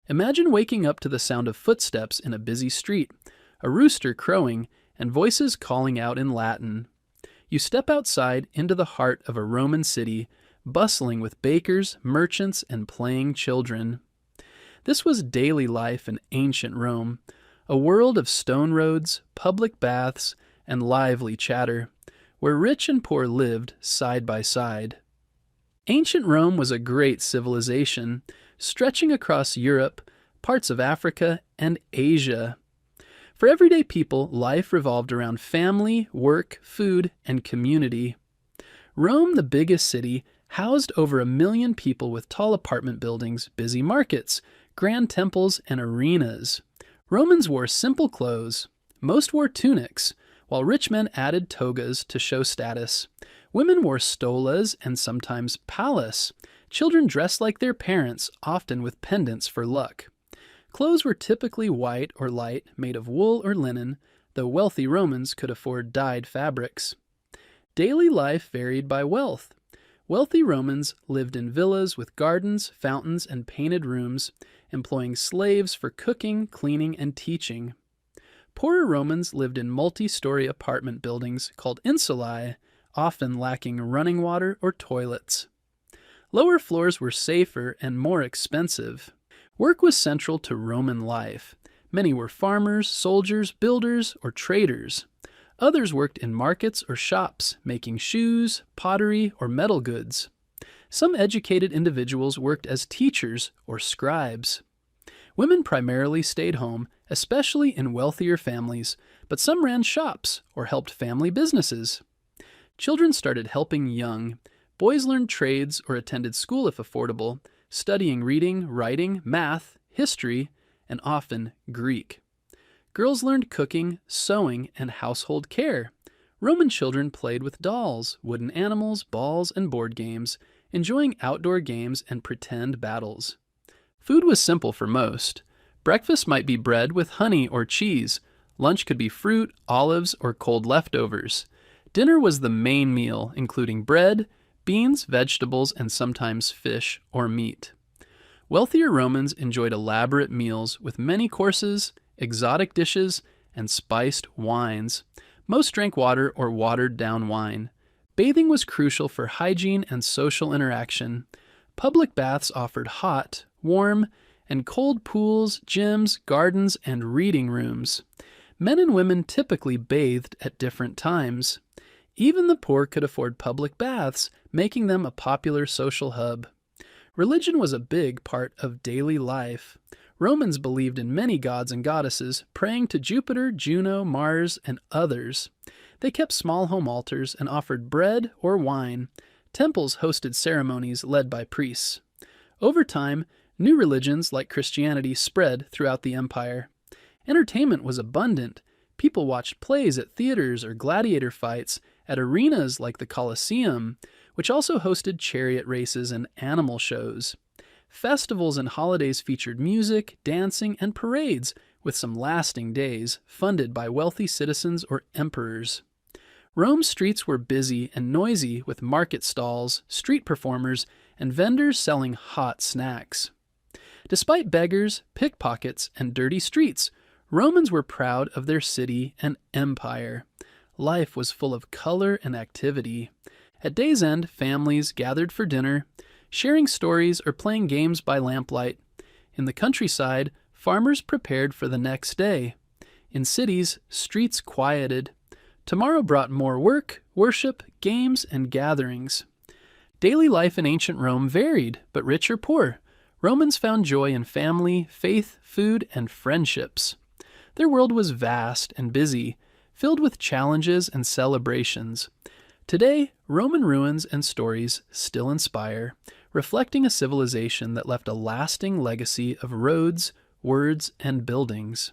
Imagine waking up to the sound of footsteps in a busy street, a rooster crowing, and voices calling out in Latin. You step outside into the heart of a Roman city, bustling with bakers, merchants, and playing children. This was daily life in ancient Rome, a world of stone roads, public baths, and lively chatter, where rich and poor lived side by side. Ancient Rome was a great civilization, stretching across Europe, parts of Africa, and Asia. For everyday people, life revolved around family, work, food, and community. Rome, the biggest city, housed over 1 million people with tall apartment buildings, busy markets, grand temples, and arenas. Romans wore simple clothes. Most wore tunics, while rich men added togas to show status. Women wore stolas and sometimes pallas. Children dressed like their parents, often with pendants for luck. Clothes were typically white or light, made of wool or linen, though wealthy Romans could afford dyed fabrics. Daily life varied by wealth. Wealthy Romans lived in villas with gardens, fountains, and painted rooms, employing slaves for cooking, cleaning, and teaching. Poorer Romans lived in multi-story apartment buildings called insulae, often lacking running water or toilets. Lower floors were safer and more expensive. Work was central to Roman life. Many were farmers, soldiers, builders, or traders. Others worked in markets or shops, making shoes, pottery, or metal goods. Some educated individuals worked as teachers or scribes. Women primarily stayed home, especially in wealthier families, but some ran shops or helped family businesses. Children started helping young. Boys learned trades or attended school if affordable, studying reading, writing, math, history, and often Greek. Girls learned cooking, sewing, and household care. Roman children played with dolls, wooden animals, balls, and board games, enjoying outdoor games and pretend battles. Food was simple for most. Breakfast might be bread with honey or cheese. Lunch could be fruit, olives, or cold leftovers. Dinner was the main meal, including bread, beans, vegetables, and sometimes fish or meat. Wealthier Romans enjoyed elaborate meals with many courses, exotic dishes, and spiced wines. Most drank water or watered-down wine. Bathing was crucial for hygiene and social interaction. Public baths offered hot, warm, and cold pools, gyms, gardens, and reading rooms. Men and women typically bathed at different times. Even the poor could afford public baths, making them a popular social hub. Religion was a big part of daily life. Romans believed in many gods and goddesses, praying to Jupiter, Juno, Mars, and others. They kept small home altars and offered bread or wine. Temples hosted ceremonies led by priests. Over time, new religions like Christianity spread throughout the empire. Entertainment was abundant. People watched plays at theaters or gladiator fights at arenas like the Colosseum, which also hosted chariot races and animal shows. Festivals and holidays featured music, dancing, and parades, with some lasting days, funded by wealthy citizens or emperors. Rome's streets were busy and noisy with market stalls, street performers, and vendors selling hot snacks. Despite beggars, pickpockets, and dirty streets, Romans were proud of their city and empire. Life was full of color and activity. At day's end, families gathered for dinner, sharing stories or playing games by lamplight. In the countryside, farmers prepared for the next day. In cities, streets quieted. Tomorrow brought more work, worship, games, and gatherings. Daily life in ancient Rome varied, but rich or poor, Romans found joy in family, faith, food, and friendships. Their world was vast and busy, filled with challenges and celebrations. Today, Roman ruins and stories still inspire, reflecting a civilization that left a lasting legacy of roads, words, and buildings.